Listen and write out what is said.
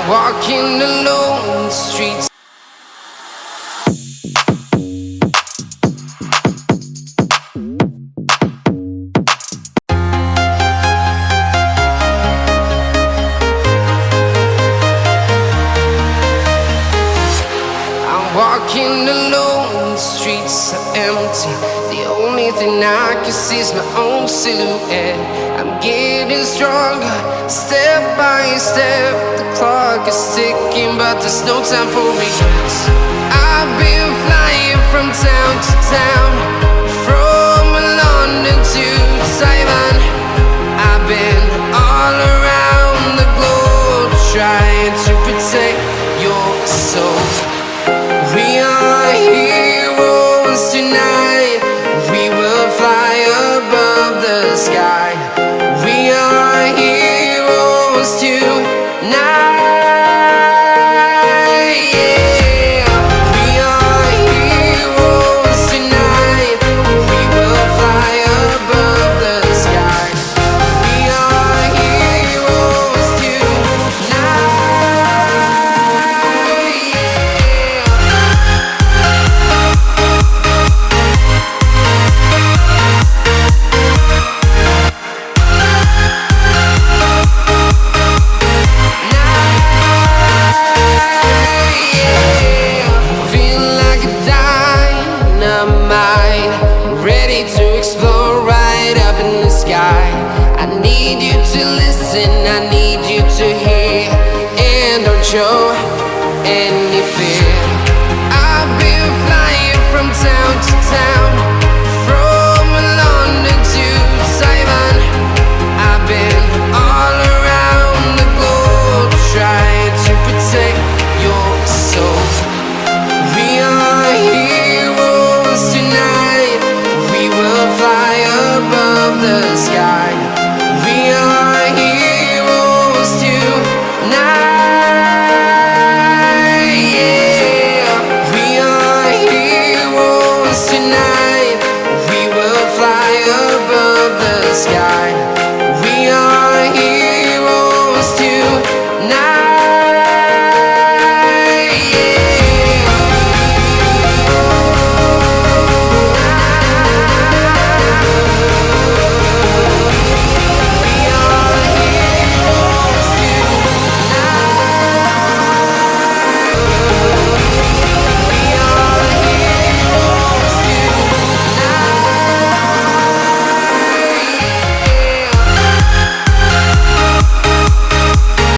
Walking alone the streets. I'm walking alone, the streets are empty. The only thing I can see is my own silhouette. I'm getting stronger, step by step. The clock is ticking, but there's no time for regrets. I've been flying from town to town, from London to Taiwan. I've been all around the globe, trying to protect your soul. We are heroes tonight. We will fly above the sky. We are heroes tonight. Yeah. We are heroes tonight. We will fly above the sky. We are heroes tonight. Feeling like a dynamite, ready to explode right up in the sky. I need you to listen, I need you to hear, and don't show any fear. I've been flying from town to town.